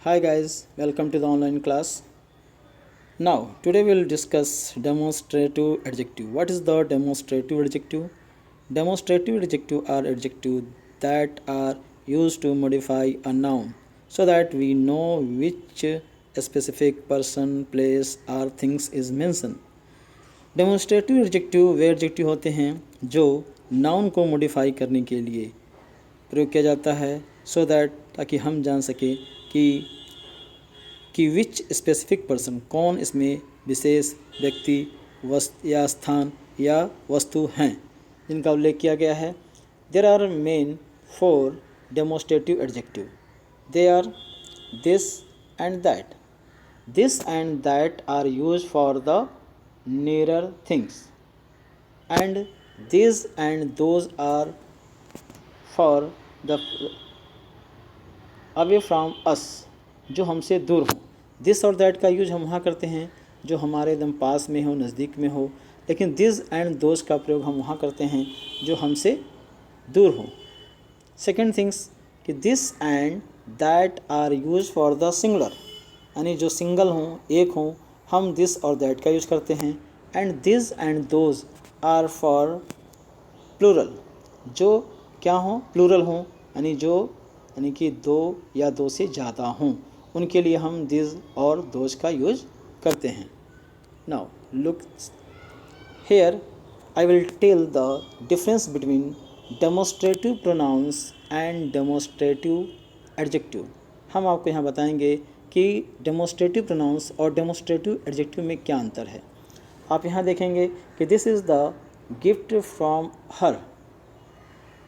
Hi guys, welcome to the online class. Now, today we'll discuss demonstrative adjective. What is the demonstrative adjective? Demonstrative adjective are adjectives that are used to modify a noun so that we know which specific person, place or things is mentioned. Demonstrative adjective way adjective होते हैं जो noun को modify करने के लिए प्रयोग किया जाता है सो दैट ताकि हम जान सकें कि विच स्पेसिफिक पर्सन कौन इसमें विशेष व्यक्ति वस्तु या स्थान या वस्तु हैं जिनका उल्लेख किया गया है. There are main four demonstrative adjective. They are this and that. This and that are use for the nearer things and these and those are for the away from us जो हमसे दूर हो. दिस और that का use हम वहाँ करते हैं जो हमारे एकदम पास में हो, नज़दीक में हो, लेकिन दिस एंड दोज का प्रयोग हम वहाँ करते हैं जो हमसे दूर हो. सेकेंड थिंग्स कि this and that are use for the singular, यानी जो सिंगल हों, एक हों, हम दिस और दैट का यूज करते हैं. And this and those are for plural, जो क्या हों, प्लूरल हों, यानी कि दो या दो से ज़्यादा हों, उनके लिए हम दिस और दोज का यूज करते हैं. Now look here I will tell the difference between demonstrative pronouns and demonstrative adjective. हम आपको यहाँ बताएंगे कि डेमोन्स्ट्रेटिव प्रोनाउंस और डेमोन्स्ट्रेटिव एडजेक्टिव में क्या अंतर है. आप यहाँ देखेंगे कि this is the gift from her.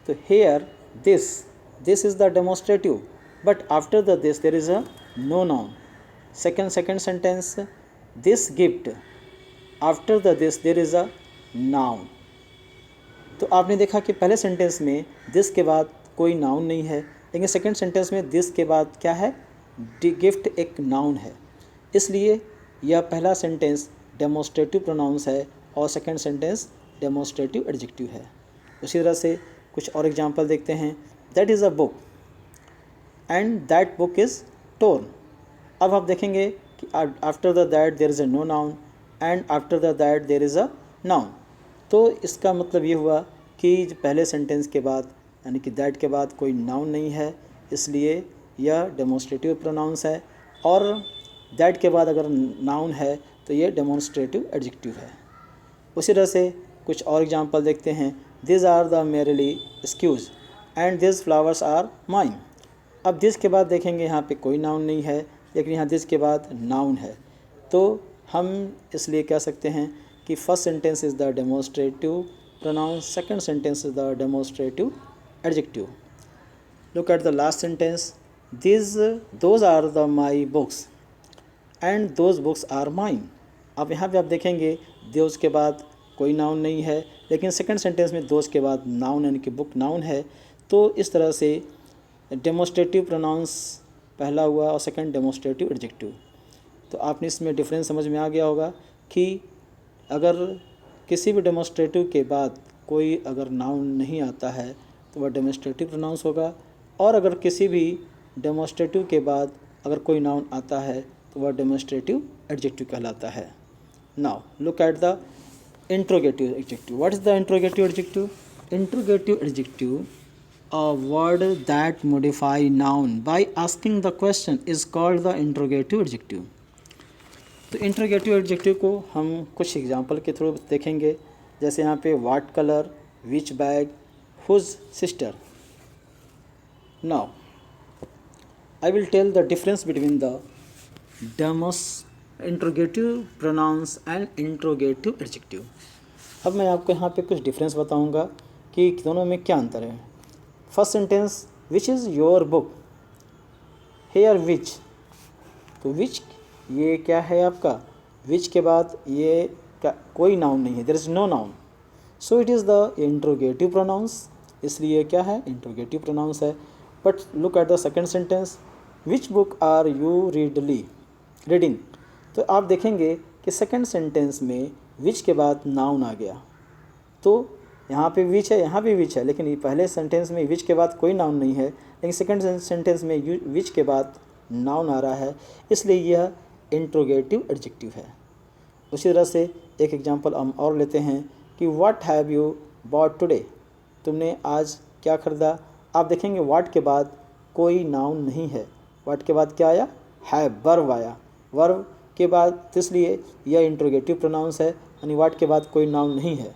तो here this is the demonstrative, but after the this there is a no noun. Second sentence this gift, after the this there is a noun. तो आपने देखा कि पहले sentence में this के बाद कोई नाउन नहीं है, लेकिन सेकेंड सेंटेंस में दिस के बाद क्या है, गिफ्ट एक नाउन है. इसलिए यह पहला सेंटेंस डेमोन्स्ट्रेटिव प्रोनाउंस है और सेकेंड सेंटेंस डेमोन्स्ट्रेटिव एडजेक्टिव है. उसी तरह से कुछ और एग्जांपल देखते हैं. That is a book and that book is torn. अब आप देखेंगे कि after the that there is a no noun and after the that there is a noun. तो इसका मतलब ये हुआ कि पहले सेंटेंस के बाद यानी कि दैट के बाद कोई नाउन नहीं है, इसलिए यह डेमोन्स्ट्रेटिव प्रोनाउंस है. और दैट के बाद अगर नाउन है तो ये डेमोन्स्ट्रेटिव एडजेक्टिव है. उसी तरह से कुछ और एग्जांपल देखते हैं. This are the merrily squeeze and this flowers are mine. अब दिस के बाद देखेंगे यहाँ पे कोई नाउन नहीं है, लेकिन यहाँ दिस के बाद नाउन है. तो हम इसलिए कह सकते हैं कि first sentence is the demonstrative pronouns, second sentence is the demonstrative adjective. Look at the last sentence. Those are the my books and those books are mine. अब यहाँ पे आप देखेंगे those के बाद कोई नाउन नहीं है, लेकिन सेकंड सेंटेंस में those के बाद नाउन यानी कि बुक नाउन है. तो इस तरह से डेमोन्स्ट्रेटिव प्रोनाउंस पहला हुआ और सेकंड डेमोन्स्ट्रेटिव एडजेक्टिव. तो आपने इसमें डिफरेंस समझ में आ गया होगा कि अगर किसी भी डेमोन्स्ट्रेटिव के बाद कोई अगर नाउन नहीं आता है तो वह डेमोन्स्ट्रेटिव प्रोनाउंस होगा, और अगर किसी भी डेमोन्स्ट्रेटिव के बाद अगर कोई नाउन आता है तो वह डेमोन्स्ट्रेटिव एडजेक्टिव कहलाता है. Now look at the interrogative adjective. What is the interrogative adjective? Interrogative adjective, a word that modify noun by asking the question is called the interrogative adjective. तो इंट्रोगेटिव एडजेक्टिव को हम कुछ example के through देखेंगे. जैसे यहाँ पे what colour, which bag, whose sister. Now, I will tell the difference between the interrogative pronouns and interrogative adjective. अब मैं आपको यहाँ पे कुछ डिफरेंस बताऊँगा कि दोनों में क्या अंतर है. First sentence which is your book. Here which, तो विच ये क्या है आपका, विच के बाद ये क्या कोई नाउन नहीं है, there is no noun, so it is the interrogative pronouns, इसलिए क्या है, इंट्रोगेटिव प्रोनाउंस है. But look at the second sentence, which book are you reading. तो आप देखेंगे कि सेकेंड सेंटेंस में विच के बाद नाउन आ गया. तो यहाँ पे विच है, यहाँ भी विच है, लेकिन ये पहले सेंटेंस में विच के बाद कोई नाउन नहीं है, लेकिन सेकेंड सेंटेंस में विच के बाद नाउन आ रहा है, इसलिए यह इंट्रोगेटिव एडजेक्टिव है। उसी तरह से एक एग्जांपल हम और लेते हैं कि what have you bought today, तुमने आज क्या खरीदा। आप देखेंगे व्हाट के बाद कोई नाउन नहीं है, व्हाट के बाद क्या आया, हैव, वर्ब आया। वर्ब के बाद, इसलिए यह इंट्रोगेटिव प्रोनाउंस है, यानी व्हाट के बाद कोई नाउन नहीं है।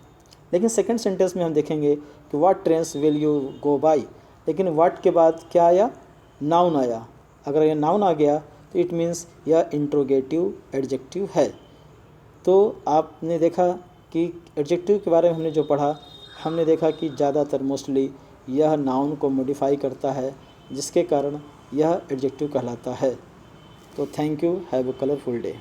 लेकिन सेकंड सेंटेंस में हम देखेंगे कि what trains will you go by, लेकिन व्हाट के बाद क्या आया, नाउन आया। अगर यह नाउन आ गया तो इट मीन्स यह इंट्रोगेटिव एडजेक्टिव है। तो आपने देखा कि एडजेक्टिव के बारे में हमने जो पढ़ा, हमने देखा कि ज़्यादातर मोस्टली यह नाउन को मॉडिफाई करता है, जिसके कारण यह एडजेक्टिव कहलाता है। तो thank you, have a colourful day.